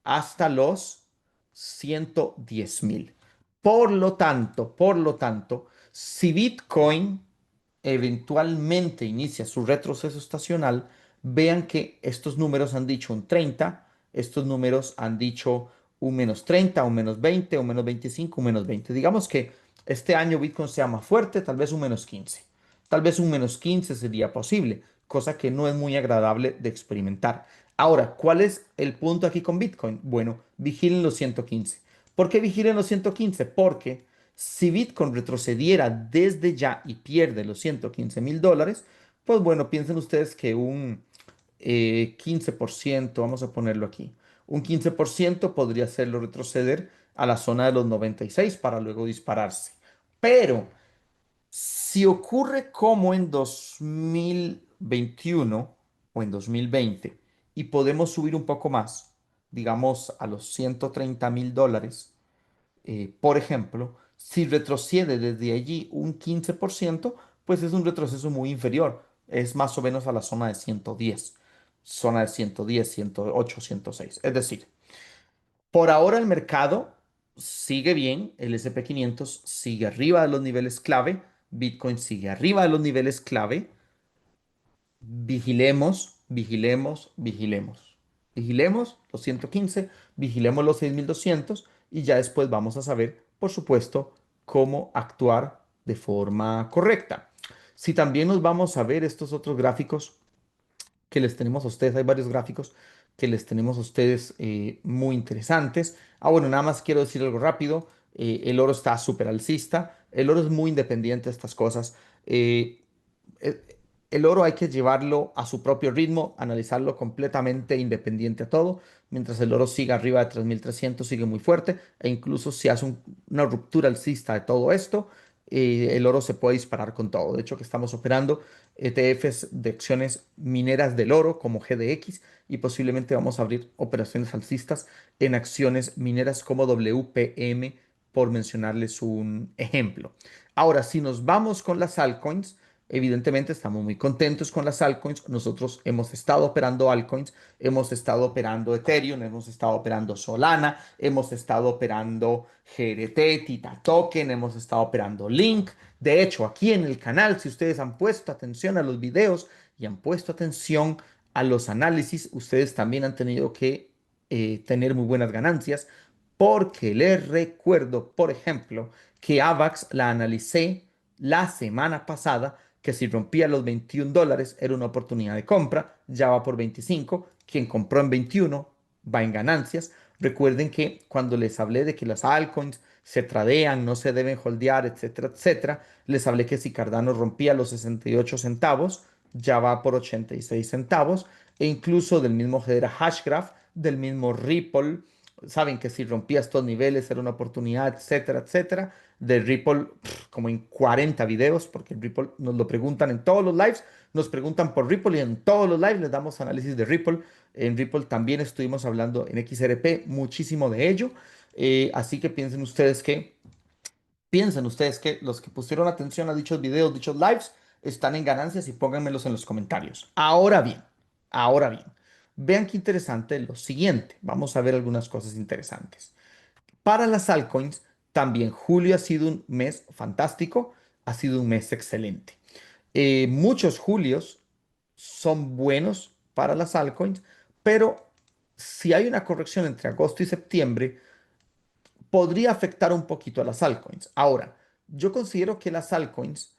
hasta los 110,000. Por lo tanto, si Bitcoin eventualmente inicia su retroceso estacional, vean que estos números han dicho un 30, estos números han dicho un menos 30, un menos 20, un menos 25, un menos 20. Digamos que este año Bitcoin sea más fuerte, tal vez un menos 15. Tal vez un menos 15 sería posible, cosa que no es muy agradable de experimentar. Ahora, ¿cuál es el punto aquí con Bitcoin? Bueno, vigilen los 115. ¿Por qué vigilen los 115? Porque si Bitcoin retrocediera desde ya y pierde los $115,000, pues bueno, piensen ustedes que un 15%, vamos a ponerlo aquí, un 15% podría hacerlo retroceder a la zona de los 96 para luego dispararse. Pero si ocurre como en 2021 o en 2020 y podemos subir un poco más, digamos a los $130,000, por ejemplo, si retrocede desde allí un 15%, pues es un retroceso muy inferior. Es más o menos a la zona de 110, 108, 106. Es decir, por ahora el mercado sigue bien, el S&P 500 sigue arriba de los niveles clave, Bitcoin sigue arriba de los niveles clave. Vigilemos, vigilemos, vigilemos. Vigilemos los 115, vigilemos los 6,200 y ya después vamos a saber, por supuesto, cómo actuar de forma correcta. Si también nos vamos a ver estos otros gráficos que les tenemos a ustedes, hay varios gráficos que les tenemos a ustedes muy interesantes. Bueno, nada más quiero decir algo rápido. El oro está súper alcista. El oro es muy independiente de estas cosas. Eh, eh, el oro hay que llevarlo a su propio ritmo, analizarlo completamente independiente a todo. Mientras el oro siga arriba de 3,300, sigue muy fuerte. E incluso si hace una ruptura alcista de todo esto, el oro se puede disparar con todo. De hecho, que estamos operando ETFs de acciones mineras del oro como GDX y posiblemente vamos a abrir operaciones alcistas en acciones mineras como WPM, por mencionarles un ejemplo. Ahora, si nos vamos con las altcoins, evidentemente estamos muy contentos con las altcoins. Nosotros hemos estado operando altcoins, hemos estado operando Ethereum, hemos estado operando Solana, hemos estado operando GRT, Tita Token, hemos estado operando Link. De hecho, aquí en el canal, si ustedes han puesto atención a los videos y han puesto atención a los análisis, ustedes también han tenido que tener muy buenas ganancias porque les recuerdo, por ejemplo, que AVAX la analicé la semana pasada, que si rompía los $21 era una oportunidad de compra, ya va por 25, quien compró en 21 va en ganancias. Recuerden que cuando les hablé de que las altcoins se tradean, no se deben holdear, etcétera, etcétera, les hablé que si Cardano rompía los 68 centavos, ya va por 86 centavos, e incluso del mismo Hedera Hashgraph, del mismo Ripple, saben que si rompía estos niveles era una oportunidad, etcétera, etcétera. De Ripple, como en 40 videos, porque Ripple nos lo preguntan en todos los lives, nos preguntan por Ripple y en todos los lives les damos análisis de Ripple. En Ripple también estuvimos hablando en XRP muchísimo de ello. Así que piensen ustedes que los que pusieron atención a dichos videos, dichos lives, están en ganancias y pónganmelos en los comentarios. Ahora bien, vean qué interesante lo siguiente. Vamos a ver algunas cosas interesantes. Para las altcoins, también julio ha sido un mes fantástico, ha sido un mes excelente. Muchos julios son buenos para las altcoins, pero si hay una corrección entre agosto y septiembre, podría afectar un poquito a las altcoins. Ahora, yo considero que las altcoins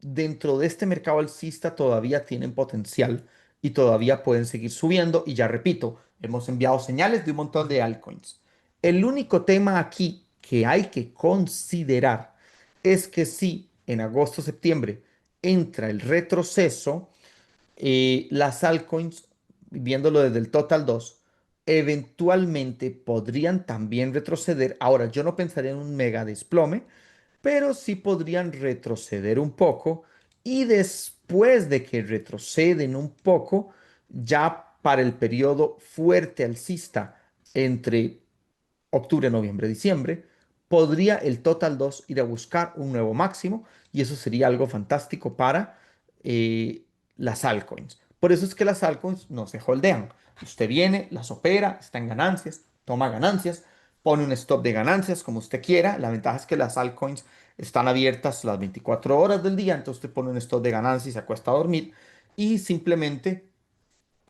dentro de este mercado alcista todavía tienen potencial y todavía pueden seguir subiendo. Y ya repito, hemos enviado señales de un montón de altcoins. El único tema aquí que hay que considerar es que si en agosto-septiembre entra el retroceso, las altcoins, viéndolo desde el Total 2, eventualmente podrían también retroceder. Ahora, yo no pensaría en un mega desplome, pero sí podrían retroceder un poco y después de que retroceden un poco, ya para el periodo fuerte alcista entre octubre, noviembre, diciembre, podría el Total 2 ir a buscar un nuevo máximo y eso sería algo fantástico para las altcoins. Por eso es que las altcoins no se holdean. Usted viene, las opera, está en ganancias, toma ganancias, pone un stop de ganancias como usted quiera. La ventaja es que las altcoins están abiertas las 24 horas del día, entonces usted pone un stop de ganancias y se acuesta a dormir y simplemente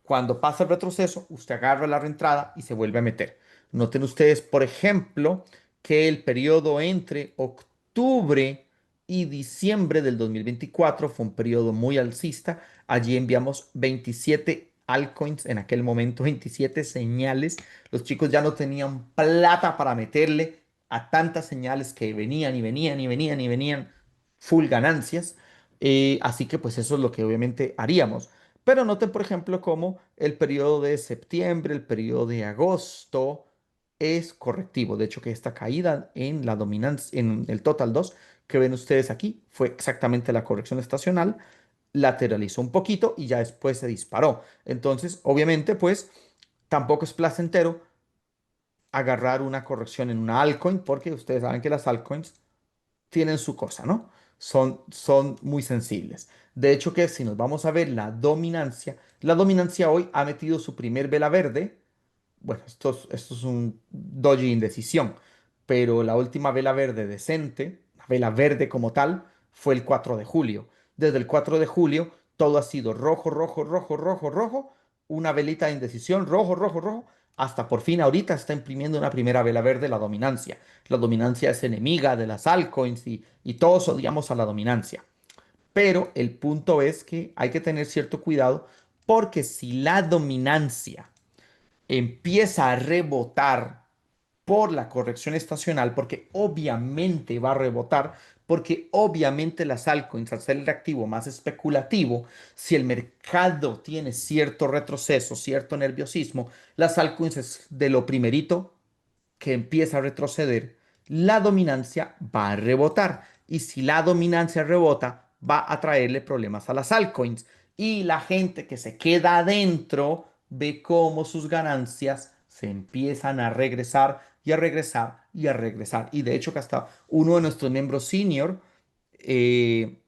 cuando pasa el retroceso, usted agarra la reentrada y se vuelve a meter. Noten ustedes, por ejemplo, que el periodo entre octubre y diciembre del 2024 fue un periodo muy alcista. Allí enviamos 27 altcoins en aquel momento, 27 señales. Los chicos ya no tenían plata para meterle a tantas señales que venían y venían y venían y venían full ganancias. Así que pues eso es lo que obviamente haríamos. Pero noten, por ejemplo, cómo el periodo de septiembre, el periodo de agosto es correctivo. De hecho, que esta caída en la dominancia, en el total 2 que ven ustedes aquí, fue exactamente la corrección estacional, lateralizó un poquito y ya después se disparó. Entonces, obviamente, pues tampoco es placentero agarrar una corrección en una altcoin, porque ustedes saben que las altcoins tienen su cosa, ¿no? Son muy sensibles. De hecho, que si nos vamos a ver la dominancia hoy ha metido su primer vela verde. Bueno, esto es un doji indecisión, pero la última vela verde decente, la vela verde como tal, fue el 4 de julio. Desde el 4 de julio todo ha sido rojo, rojo, rojo, rojo, rojo, una velita de indecisión, rojo, rojo, rojo, hasta por fin ahorita está imprimiendo una primera vela verde la dominancia. La dominancia es enemiga de las altcoins y todos odiamos a la dominancia. Pero el punto es que hay que tener cierto cuidado porque si la dominancia empieza a rebotar por la corrección estacional, porque obviamente va a rebotar, porque obviamente las altcoins, al ser el activo más especulativo, si el mercado tiene cierto retroceso, cierto nerviosismo, las altcoins es de lo primerito que empieza a retroceder, la dominancia va a rebotar. Y si la dominancia rebota, va a traerle problemas a las altcoins. Y la gente que se queda adentro ve cómo sus ganancias se empiezan a regresar y a regresar y a regresar. Y de hecho que hasta uno de nuestros miembros senior eh,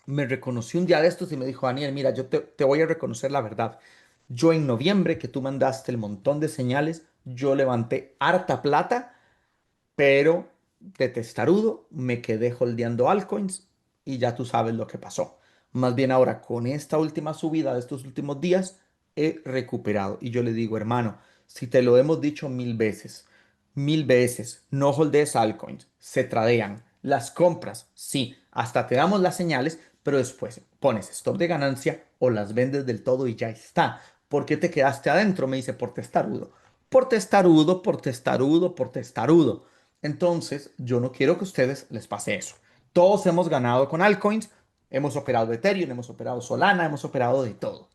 me reconoció un día de estos y me dijo, Daniel, mira, te voy a reconocer la verdad. Yo en noviembre que tú mandaste el montón de señales, yo levanté harta plata pero de testarudo me quedé holdeando altcoins y ya tú sabes lo que pasó. Más bien ahora con esta última subida de estos últimos días he recuperado. Y yo le digo, hermano, si te lo hemos dicho mil veces, no holdees altcoins, se tradean. Las compras, sí, hasta te damos las señales, pero después pones stop de ganancia o las vendes del todo y ya está. ¿Por qué te quedaste adentro? Me dice, por testarudo. Por testarudo, por testarudo, por testarudo. Entonces, yo no quiero que a ustedes les pase eso. Todos hemos ganado con altcoins, hemos operado Ethereum, hemos operado Solana, hemos operado de todo.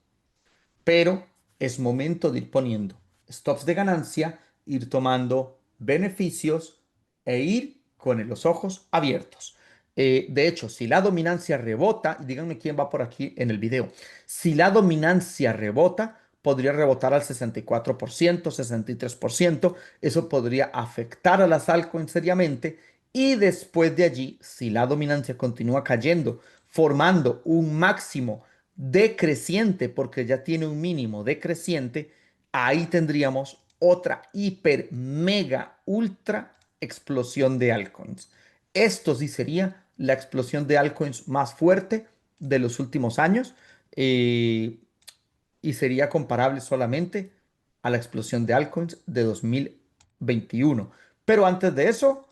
Pero es momento de ir poniendo stops de ganancia, ir tomando beneficios e ir con los ojos abiertos. De hecho, si la dominancia rebota, y díganme quién va por aquí en el video, si la dominancia rebota, podría rebotar al 64%, 63%, eso podría afectar a las altcoins seriamente y después de allí, si la dominancia continúa cayendo, formando un máximo decreciente, porque ya tiene un mínimo decreciente, ahí tendríamos otra hiper, mega, ultra explosión de altcoins. Esto sí sería la explosión de altcoins más fuerte de los últimos años eh, y sería comparable solamente a la explosión de altcoins de 2021. Pero antes de eso,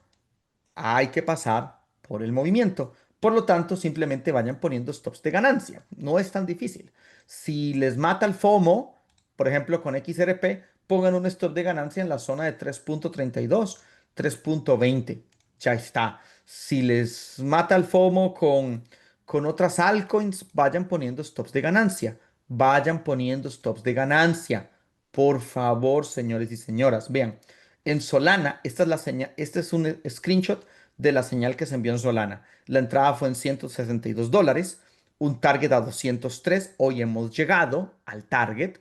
hay que pasar por el movimiento. Por lo tanto, simplemente vayan poniendo stops de ganancia. No es tan difícil. Si les mata el FOMO, por ejemplo, con XRP, pongan un stop de ganancia en la zona de 3.32, 3.20. Ya está. Si les mata el FOMO con otras altcoins, vayan poniendo stops de ganancia. Vayan poniendo stops de ganancia. Por favor, señores y señoras, vean. En Solana, esta es la señal, este es un screenshot de la señal que se envió en Solana. La entrada fue en $162, un target a 203. Hoy hemos llegado al target.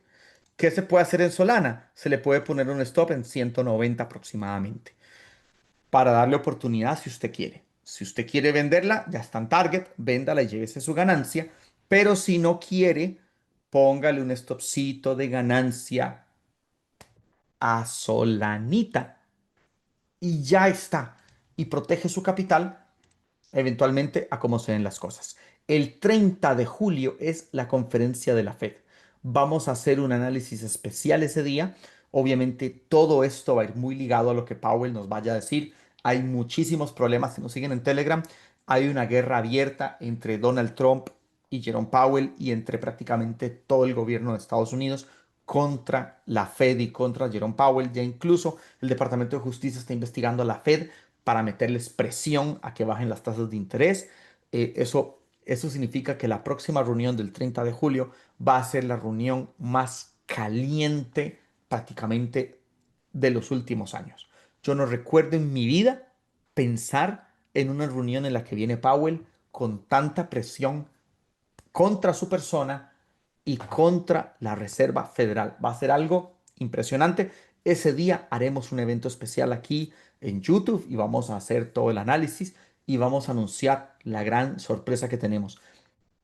¿Qué se puede hacer en Solana? Se le puede poner un stop en 190 aproximadamente para darle oportunidad si usted quiere. Si usted quiere venderla, ya está en target, véndala y llévese su ganancia. Pero si no quiere, póngale un stopcito de ganancia a Solanita y ya está. Y protege su capital eventualmente a cómo se ven las cosas. El 30 de julio es la conferencia de la Fed. Vamos a hacer un análisis especial ese día. Obviamente todo esto va a ir muy ligado a lo que Powell nos vaya a decir. Hay muchísimos problemas. Si nos siguen en Telegram, hay una guerra abierta entre Donald Trump y Jerome Powell y entre prácticamente todo el gobierno de Estados Unidos contra la Fed y contra Jerome Powell. Ya incluso el Departamento de Justicia está investigando a la Fed para meterles presión a que bajen las tasas de interés. Eso significa que la próxima reunión del 30 de julio va a ser la reunión más caliente prácticamente de los últimos años. Yo no recuerdo en mi vida pensar en una reunión en la que viene Powell con tanta presión contra su persona y contra la Reserva Federal. Va a ser algo impresionante. Ese día haremos un evento especial aquí en YouTube y vamos a hacer todo el análisis y vamos a anunciar la gran sorpresa que tenemos.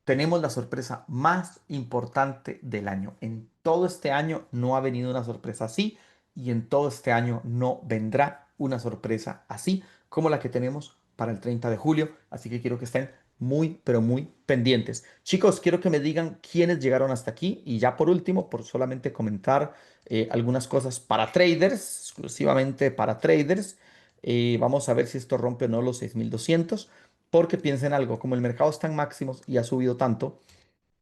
Tenemos la sorpresa más importante del año. En todo este año no ha venido una sorpresa así y en todo este año no vendrá una sorpresa así como la que tenemos para el 30 de julio. Así que quiero que estén muy, pero muy pendientes. Chicos, quiero que me digan quiénes llegaron hasta aquí y ya por último, por solamente comentar algunas cosas para traders, exclusivamente para traders. Vamos a ver si esto rompe o no los 6200. Porque piensen algo, como el mercado está en máximos y ha subido tanto,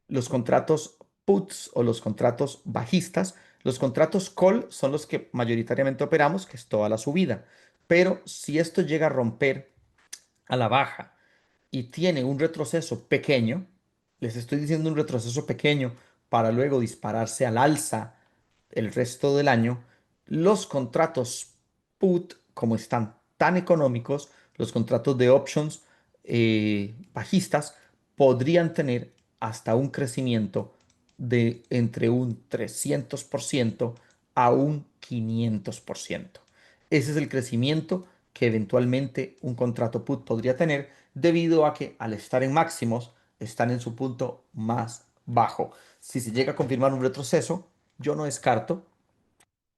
los contratos puts o los contratos bajistas, los contratos call son los que mayoritariamente operamos, que es toda la subida. Pero si esto llega a romper a la baja y tiene un retroceso pequeño, les estoy diciendo un retroceso pequeño para luego dispararse al alza el resto del año, los contratos put, como están tan económicos, los contratos de options bajistas podrían tener hasta un crecimiento de entre un 300% a un 500%. Ese es el crecimiento que eventualmente un contrato put podría tener debido a que al estar en máximos están en su punto más bajo. Si se llega a confirmar un retroceso, yo no descarto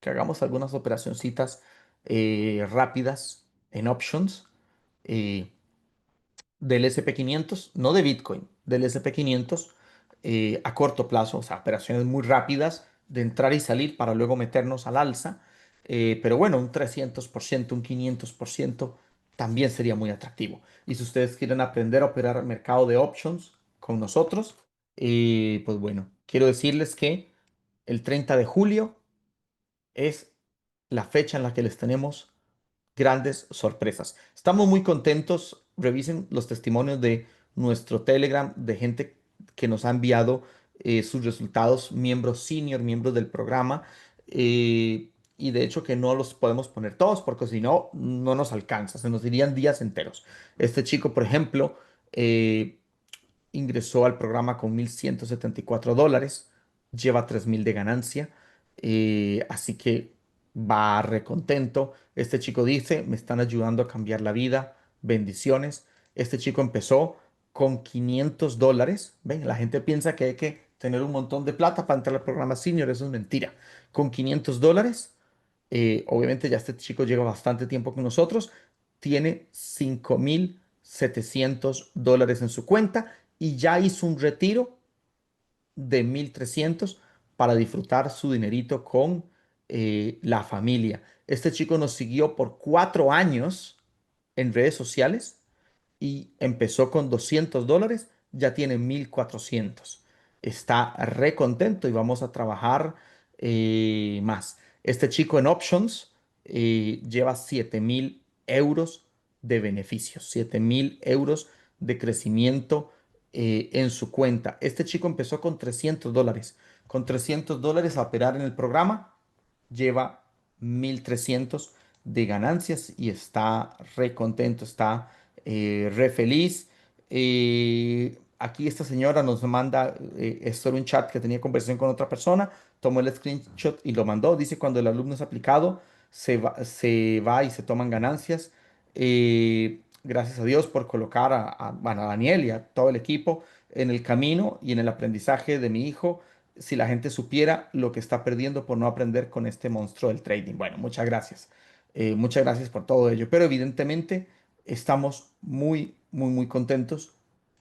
que hagamos algunas operacioncitas rápidas en options eh, del SP 500, no de Bitcoin, del SP 500 a corto plazo, o sea, operaciones muy rápidas de entrar y salir para luego meternos al alza. Pero bueno, un 300%, un 500% también sería muy atractivo. Y si ustedes quieren aprender a operar el mercado de options con nosotros, pues bueno, quiero decirles que el 30 de julio es la fecha en la que les tenemos grandes sorpresas. Estamos muy contentos. Revisen los testimonios de nuestro Telegram de gente que nos ha enviado sus resultados, miembros senior, miembros del programa. Y de hecho que no los podemos poner todos porque si no, no nos alcanza. Se nos irían días enteros. Este chico, por ejemplo, eh, ingresó al programa con $1,174, lleva 3,000 de ganancia, así que va recontento. Este chico dice, me están ayudando a cambiar la vida, bendiciones. Este chico empezó con $500. Ven, la gente piensa que hay que tener un montón de plata para entrar al programa senior, eso es mentira. Con $500, obviamente ya este chico lleva bastante tiempo con nosotros, tiene $5,700 en su cuenta y ya hizo un retiro de 1,300 para disfrutar su dinerito con la familia. Este chico nos siguió por 4 años en redes sociales y empezó con $200, ya tiene 1,400. Está re contento y vamos a trabajar más. Este chico en options lleva 7,000 euros de beneficios, 7,000 euros de crecimiento en su cuenta. Este chico empezó con $300. Con $300 a operar en el programa, lleva 1,300 de ganancias y está re contento, está re feliz. Aquí esta señora nos manda esto era un chat que tenía conversación con otra persona, tomó el screenshot y lo mandó. Dice cuando el alumno es aplicado, se va y se toman ganancias. Gracias a Dios por colocar bueno, a Daniel y a todo el equipo. en el camino y en el aprendizaje de mi hijo si la gente supiera lo que está perdiendo por no aprender con este monstruo del trading. Bueno, muchas gracias. Muchas gracias por todo ello. Pero evidentemente estamos muy contentos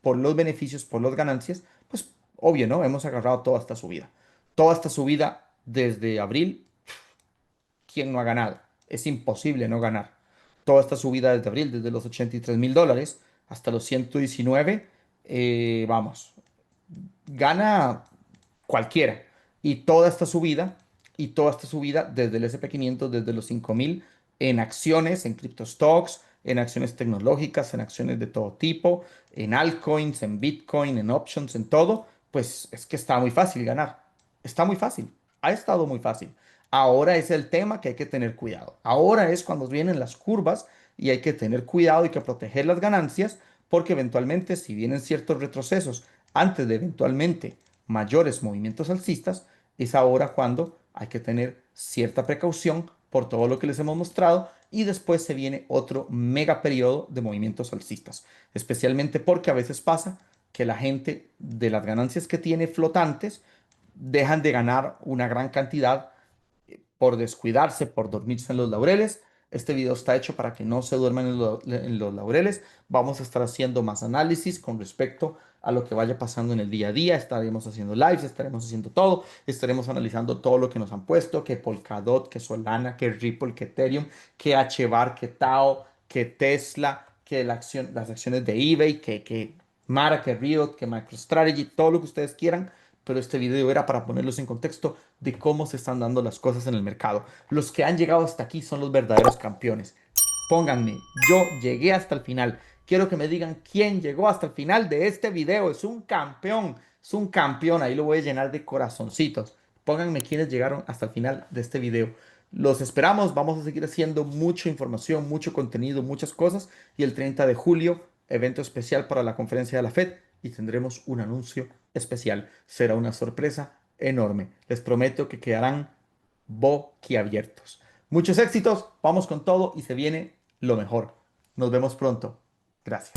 por los beneficios, por las ganancias. Pues obvio, ¿no? Hemos agarrado toda esta subida. Toda esta subida desde abril. ¿Quién no ha ganado? Es imposible no ganar. Toda esta subida desde abril, desde los $83.000 hasta los 119, vamos, gana cualquiera. Y toda esta subida, y toda esta subida desde el SP 500, desde los 5.000 en acciones, en cripto stocks, en acciones tecnológicas, en acciones de todo tipo, en altcoins, en Bitcoin, en options, en todo, pues es que está muy fácil ganar. Está muy fácil. Ha estado muy fácil. Ahora es el tema que hay que tener cuidado. Ahora es cuando vienen las curvas y hay que tener cuidado y que proteger las ganancias porque eventualmente si vienen ciertos retrocesos antes de eventualmente mayores movimientos alcistas, es ahora cuando hay que tener cierta precaución por todo lo que les hemos mostrado y después se viene otro mega periodo de movimientos alcistas, especialmente porque a veces pasa que la gente de las ganancias que tiene flotantes dejan de ganar una gran cantidad por descuidarse, por dormirse en los laureles. Este video está hecho para que no se duerman en los laureles. Vamos a estar haciendo más análisis con respecto a lo que vaya pasando en el día a día. Estaremos haciendo lives, estaremos haciendo todo. Estaremos analizando todo lo que nos han puesto, que Polkadot, que Solana, que Ripple, que Ethereum, que HBAR, que Tao, que Tesla, que las acciones de eBay, que Mara, que Riot, que MicroStrategy, todo lo que ustedes quieran, pero este video era para ponerlos en contexto de cómo se están dando las cosas en el mercado. Los que han llegado hasta aquí son los verdaderos campeones. Pónganme, yo llegué hasta el final. Quiero que me digan quién llegó hasta el final de este video. Es un campeón, es un campeón. Ahí lo voy a llenar de corazoncitos. Pónganme quiénes llegaron hasta el final de este video. Los esperamos, vamos a seguir haciendo mucha información, mucho contenido, muchas cosas. Y el 30 de julio, evento especial para la conferencia de la Fed y tendremos un anuncio especial. Será una sorpresa enorme. Les prometo que quedarán boquiabiertos. Muchos éxitos, vamos con todo y se viene lo mejor. Nos vemos pronto. Gracias.